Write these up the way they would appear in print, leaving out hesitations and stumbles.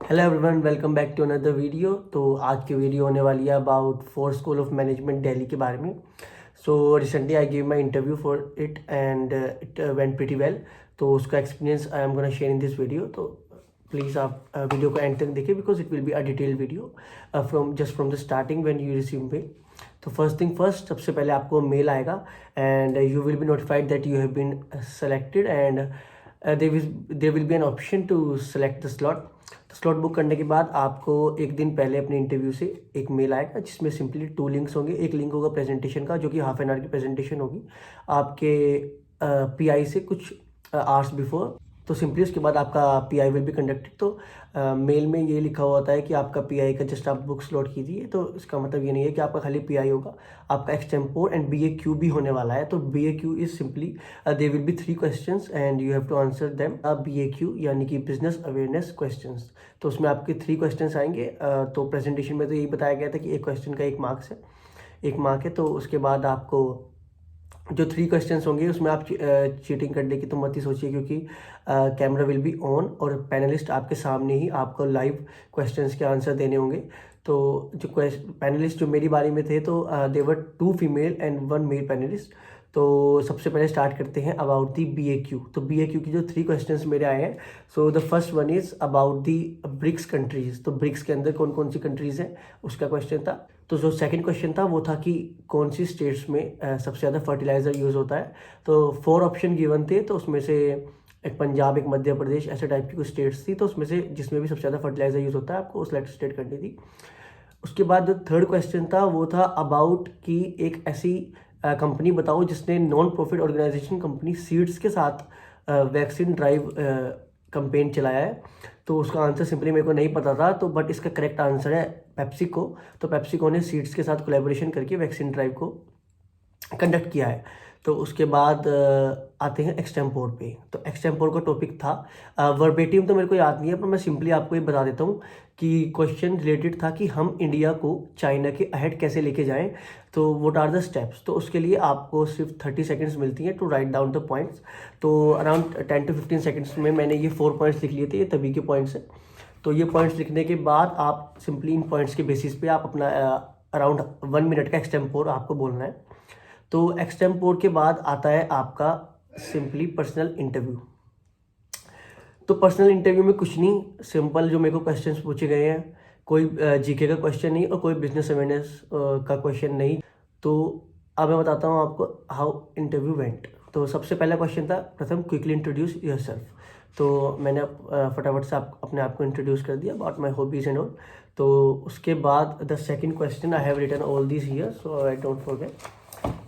Hello everyone, welcome back to another video. तो आज की वीडियो होने वाली है about FORE school of management Delhi के बारे में। So recently I give my interview for it and it went pretty well. तो उसका experience I am gonna share in this video. तो प्लीज़ आप वीडियो को एंड तक देखिए because it will be a detail video from the starting when you receive mail. तो first thing first, सबसे पहले आपको मेल आएगा and you will be notified that you have been selected and there will be an option to select the slot. तो slot book करने के बाद आपको एक दिन पहले अपने इंटरव्यू से एक मेल आएगा जिसमें सिंपली 2 लिंक्स होंगे। एक लिंक होगा प्रेजेंटेशन का, जो कि हाफ एन आवर की प्रेजेंटेशन होगी आपके पीआई से कुछ आवर्स बिफोर। तो सिंपली उसके बाद आपका पीआई विल बी कंडक्टेड। तो मेल में ये लिखा हुआ होता है कि आपका पीआई का जस्ट आप बुक स्लॉट कीजिए। तो इसका मतलब ये नहीं है कि आपका खाली पीआई होगा, आपका एक्सटेम्पोर एंड बीएक्यू भी होने वाला है। तो BAQ is simply there will be 3 questions and you have to answer them. BAQ यानी कि बिजनेस अवेयरनेस क्वेश्चंस। तो उसमें आपके 3 क्वेश्चंस आएंगे। तो प्रेजेंटेशन में तो यही बताया गया था कि एक क्वेश्चन का 1 मार्क्स है, 1 मार्क है। तो उसके बाद आपको जो 3 क्वेश्चंस होंगे उसमें आप चीटिंग करने की तो मत ही सोचिए, क्योंकि कैमरा विल बी ऑन और पैनलिस्ट आपके सामने ही आपको लाइव क्वेश्चंस के आंसर देने होंगे। तो जो पैनलिस्ट जो मेरी बारी में थे, तो देवर 2 फीमेल एंड 1 मेल पैनलिस्ट। तो सबसे पहले स्टार्ट करते हैं अबाउट दी BAQ। तो BAQ की जो 3 क्वेश्चंस मेरे आए हैं, so the first one is about the BRICS countries. तो ब्रिक्स के अंदर कौन कौन सी कंट्रीज हैं उसका क्वेश्चन था। तो जो सेकंड क्वेश्चन था वो था कि कौन सी स्टेट्स में सबसे ज़्यादा फर्टिलाइज़र यूज़ होता है। तो 4 ऑप्शन गिवन थे, तो उसमें से एक पंजाब, एक मध्य प्रदेश, ऐसे टाइप की कुछ स्टेट्स थी। तो उसमें से जिसमें भी सबसे ज़्यादा फर्टिलाइज़र यूज़ होता है आपको सिलेक्ट स्टेट करनी थी। उसके बाद जो थर्ड क्वेश्चन था वो था अबाउट कि एक ऐसी कंपनी बताओ जिसने non profit organisation company seeds के साथ वैक्सीन ड्राइव कंपेन चलाया है। तो उसका आंसर सिंपली मेरे को नहीं पता था, तो बट इसका करेक्ट आंसर है पेप्सिको। तो पेप्सिको ने सीड्स के साथ कोलैबोरेशन करके वैक्सीन ड्राइव को कंडक्ट किया है। तो उसके बाद आते हैं एक्सटेम्पोर पे। तो एक्सटेम्पोर का टॉपिक था, वर्बेटिम तो मेरे को याद नहीं है, पर मैं सिंपली आपको ये बता देता हूँ कि क्वेश्चन रिलेटेड था कि हम इंडिया को चाइना के अहेड कैसे लेके जाएं। तो व्हाट आर द स्टेप्स। तो उसके लिए आपको सिर्फ 30 सेकेंड्स मिलती हैं to write down the points. तो अराउंड 10 to 15 सेकेंड्स में मैंने ये 4 पॉइंट्स लिख लिए थे, ये तभी के पॉइंट्स हैं। तो ये पॉइंट्स लिखने के बाद आप सिंपली इन पॉइंट्स के बेसिस पे आप अपना अराउंड 1 मिनट का एक्सटेम्पोर आपको बोलना है। तो एक्सटेम्पोर के बाद आता है आपका सिंपली पर्सनल इंटरव्यू। तो पर्सनल इंटरव्यू में कुछ नहीं, सिंपल जो मेरे को क्वेश्चंस पूछे गए हैं, कोई जीके का क्वेश्चन नहीं और कोई बिजनेस अवेयरनेस का क्वेश्चन नहीं। तो अब मैं बताता हूँ आपको हाउ इंटरव्यू वेंट। तो सबसे पहला क्वेश्चन था, प्रथम क्विकली इंट्रोड्यूस योरसेल्फ। तो मैंने फटाफट से अपने आप को इंट्रोड्यूस कर दिया about my hobbies and all. तो उसके बाद the second question, I have written all these here so I don't forget.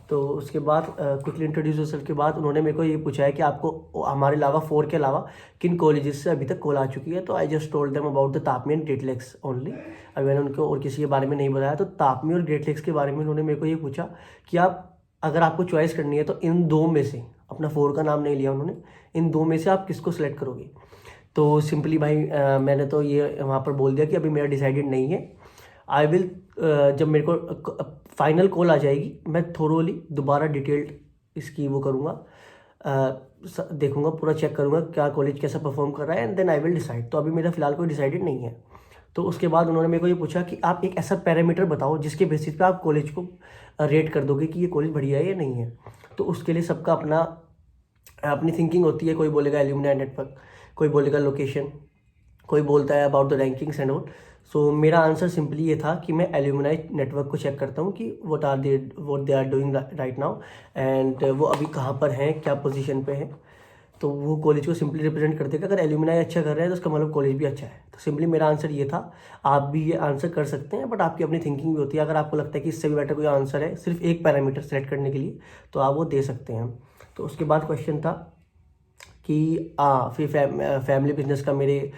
तो उसके बाद क्विकली इंट्रोड्यूस योरसेल्फ के बाद उन्होंने मेरे को ये पूछा है कि आपको हमारे अलावा 4 के अलावा किन कॉलेजेस से अभी तक कॉल आ चुकी है। तो I just told them about the तापमी एंड ग्रेट लेक्स ओनली। अभी मैंने उनको और किसी के बारे में नहीं बताया। तो तापमी और ग्रेट लेक्स के बारे में उन्होंने मेरे को ये पूछा कि आप अगर आपको चॉइस करनी है तो इन 2 में से, अपना 4 का नाम नहीं लिया उन्होंने, इन 2 में से आप किसको सिलेक्ट करोगे। तो सिंपली भाई मैंने तो ये वहाँ पर बोल दिया कि अभी मेरा डिसाइडेड नहीं है। आई विल जब मेरे को फाइनल कॉल आ जाएगी मैं थोरोली दोबारा डिटेल्ड इसकी वो करूँगा, देखूंगा, पूरा चेक करूँगा क्या कॉलेज कैसा परफॉर्म कर रहा है and then I will decide. तो अभी मेरा फिलहाल कोई डिसाइडेड नहीं है। तो उसके बाद उन्होंने मेरे को ये पूछा कि आप एक ऐसा पैरामीटर बताओ जिसके बेसिस पे आप कॉलेज को रेट कर दोगे कि ये कॉलेज बढ़िया है या नहीं है। तो उसके लिए सबका अपनी थिंकिंग होती है। कोई बोलेगा एल्यूमिनाई नेटवर्क, कोई बोलेगा लोकेशन, कोई बोलता है about the rankings and all. So मेरा आंसर सिंपली ये था कि मैं एल्यूमिनाई नेटवर्क को चेक करता हूँ कि what they are doing right now एंड वो अभी कहाँ पर हैं, क्या पोजीशन पे हैं। तो वो कॉलेज को सिंपली रिप्रेजेंट करते हैं। अगर एल्यूमिनाई अच्छा कर रहे हैं तो उसका मतलब कॉलेज भी अच्छा है। तो सिंपली मेरा आंसर ये था। आप भी ये आंसर कर सकते हैं, बट आपकी अपनी थिंकिंग भी होती है। अगर आपको लगता है कि इससे भी बेटर कोई आंसर है सिर्फ एक पैरामीटर सेलेक्ट करने के लिए, तो आप वो दे सकते हैं। तो उसके बाद क्वेश्चन था कि फिर फैमिली बिजनेस का मेरे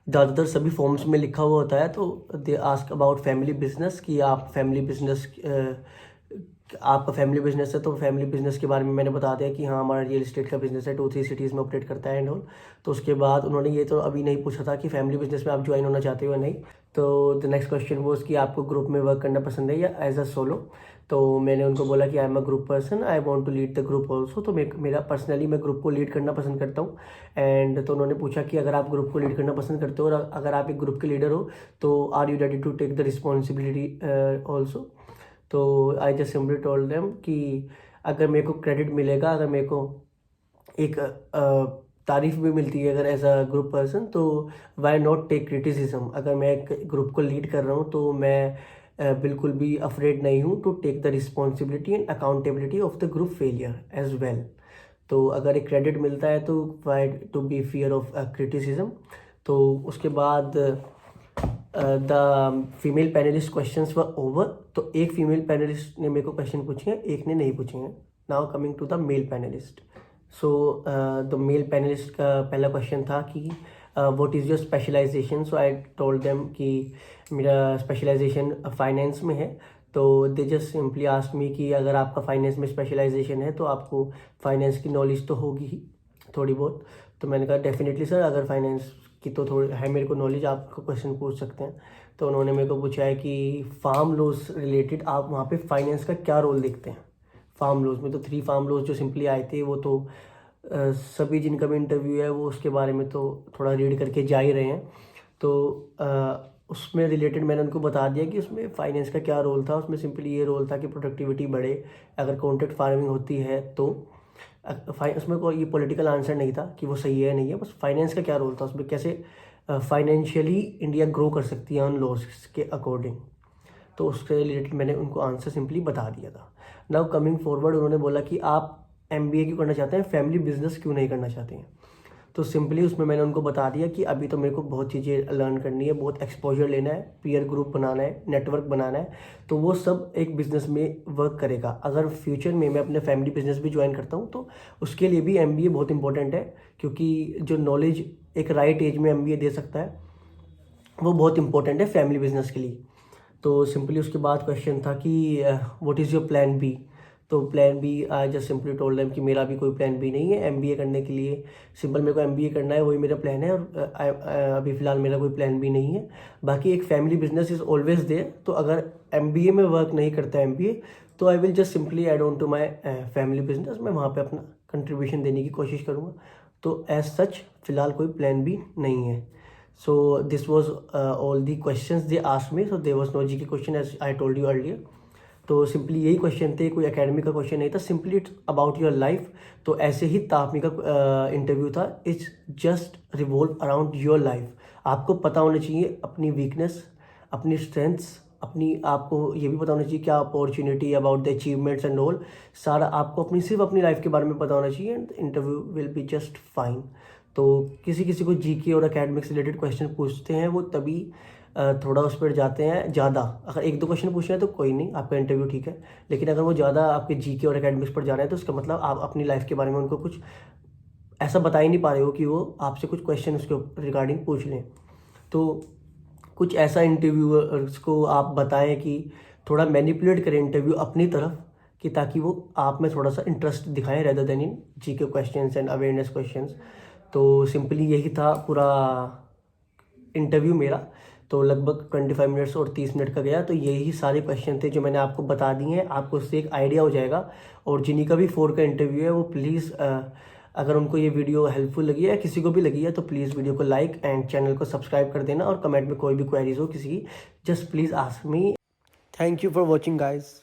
ज़्यादातर सभी फॉर्म्स में लिखा हुआ होता है। तो they ask about family business कि आप फैमिली बिजनेस आपका फैमिली बिजनेस है तो फैमिली बिजनेस के बारे में मैंने बता दिया कि हाँ हमारा रियल इस्टेट का बिजनेस है, 2-3 सिटीज़ में ऑपरेट करता है एंड ऑल। तो उसके बाद उन्होंने ये तो अभी नहीं पूछा था कि फैमिली बिजनेस में आप ज्वाइन होना चाहते हो या नहीं। तो द नेक्स्ट क्वेश्चन वो कि आपको ग्रुप में वर्क करना पसंद है या एज अ सोलो। तो मैंने उनको बोला कि I am a group person, I want to lead the group also. तो मेरा पर्सनली मैं ग्रुप को लीड करना पसंद करता हूँ। एंड तो उन्होंने पूछा कि अगर आप ग्रुप को लीड करना पसंद करते हो और अगर आप एक ग्रुप के लीडर हो तो are you ready to take the responsibility also. तो I just simply told them कि अगर मेरे को क्रेडिट मिलेगा, अगर मेरे को एक तारीफ भी मिलती है अगर एज अ ग्रुप पर्सन, तो वाई नॉट टेक क्रिटिसिज्म। अगर मैं एक ग्रुप को लीड कर रहा हूँ तो मैं बिल्कुल भी अफ्रेड नहीं हूँ to take the responsibility and accountability of the group failure as well. तो अगर एक क्रेडिट मिलता है तो why to be fear of criticism. तो उसके बाद the female panelist questions were over. तो एक फीमेल पैनलिस्ट ने मेरे को क्वेश्चन पूछे हैं, एक ने नहीं पूछे हैं। Now coming to the male panelist. So the male panelist का पहला क्वेश्चन था कि what is your specialisation. So I told them कि मेरा स्पेशलाइजेशन फाइनेंस में है। तो they just simply asked me कि अगर आपका फाइनेंस में स्पेशलाइजेशन है तो आपको फाइनेंस की नॉलेज तो होगी ही थोड़ी बहुत। तो मैंने कहा डेफिनेटली सर, अगर फाइनेंस की तो थोड़ी है मेरे को नॉलेज, आपको क्वेश्चन पूछ सकते हैं। तो उन्होंने मेरे को पूछा है कि फार्म लॉज रिलेटेड आप वहाँ पे फाइनेंस का क्या रोल देखते हैं। फार्म लॉज में तो 3 फार्म लॉज जो सिंपली आए थे वो तो सभी जिनका भी इंटरव्यू है वो उसके बारे में तो थोड़ा रीड करके जा ही रहे हैं। तो उसमें रिलेटेड मैंने उनको बता दिया कि उसमें फाइनेंस का क्या रोल था। उसमें सिंपली ये रोल था कि प्रोडक्टिविटी बढ़े अगर कॉन्ट्रैक्ट फार्मिंग होती है तो। उसमें कोई ये पॉलिटिकल आंसर नहीं था कि वो सही है नहीं है, बस फाइनेंस का क्या रोल था उसमें, कैसे फाइनेंशियली इंडिया ग्रो कर सकती है ऑन लॉस के अकॉर्डिंग। तो उसके रिलेटेड मैंने उनको आंसर सिंपली बता दिया था। नाउ कमिंग फॉरवर्ड, उन्होंने बोला कि आप MBA क्यों करना चाहते हैं, फैमिली बिजनेस क्यों नहीं करना चाहते हैं। तो सिंपली उसमें मैंने उनको बता दिया कि अभी तो मेरे को बहुत चीज़ें लर्न करनी है, बहुत एक्सपोजर लेना है, पीयर ग्रुप बनाना है, नेटवर्क बनाना है। तो वो सब एक बिज़नेस में वर्क करेगा। अगर फ्यूचर में मैं अपने फैमिली बिजनेस भी ज्वाइन करता हूँ तो उसके लिए भी MBA बहुत इंपॉर्टेंट है, क्योंकि जो नॉलेज एक राइट एज में MBA दे सकता है वो बहुत इंपॉर्टेंट है फैमिली बिजनेस के लिए। तो सिंपली उसके बाद क्वेश्चन था कि what is your plan B. तो plan B I just simply told them कि मेरा भी कोई प्लान बी नहीं है MBA करने के लिए। सिंपल मेरे को MBA करना है, वही मेरा प्लान है। और अभी फ़िलहाल मेरा कोई प्लान बी नहीं है। बाकी एक family business is always there. तो अगर MBA में वर्क नहीं करता MBA तो I will just simply add on to my family business. मैं वहाँ पर अपना कंट्रीब्यूशन देने की कोशिश करूँगा। तो एज सच फ़िलहाल कोई प्लान बी नहीं है। So this was all the questions they asked me. So there was no GK question as I told you earlier. तो सिंपली यही क्वेश्चन थे, कोई एकेडमिक का क्वेश्चन नहीं था, simply it's about your life. तो ऐसे ही तापमी का इंटरव्यू था, it's just revolve around your life. आपको पता होना चाहिए अपनी वीकनेस, अपनी स्ट्रेंथ्स, अपनी आपको ये भी पता होना चाहिए क्या opportunity about the achievements and all. सारा आपको अपनी सिर्फ अपनी लाइफ के बारे में पता होना चाहिए and interview will be just fine. तो किसी किसी को GK और एकेडमिक्स रिलेटेड क्वेश्चन पूछते हैं वो तभी थोड़ा उस पर जाते हैं ज़्यादा। अगर 1-2 क्वेश्चन पूछ रहे हैं तो कोई नहीं, आपका इंटरव्यू ठीक है। लेकिन अगर वो ज़्यादा आपके GK और एकेडमिक्स पर जा रहे हैं तो उसका मतलब आप अपनी लाइफ के बारे में उनको कुछ ऐसा बता ही नहीं पा रहे हो कि वो आपसे कुछ क्वेश्चन उसके रिगार्डिंग पूछ लें। तो कुछ ऐसा इंटरव्यूअर्स को आप बताएं कि थोड़ा मैनिपुलेट करें इंटरव्यू अपनी तरफ, कि ताकि वो आप में थोड़ा सा इंटरेस्ट दिखाएं rather then in GK questions and awareness questions. तो सिंपली यही था पूरा इंटरव्यू मेरा। तो लगभग 25 मिनट्स और 30 मिनट का गया। तो यही सारे क्वेश्चन थे जो मैंने आपको बता दिए हैं, आपको उससे एक आइडिया हो जाएगा। और जिन्हीं का भी 4 का इंटरव्यू है वो प्लीज़ अगर उनको ये वीडियो हेल्पफुल लगी है या किसी को भी लगी है तो प्लीज़ वीडियो को लाइक एंड चैनल को सब्सक्राइब कर देना। और कमेंट में कोई भी क्वेरीज हो किसी की, just please ask me. Thank you for watching guys.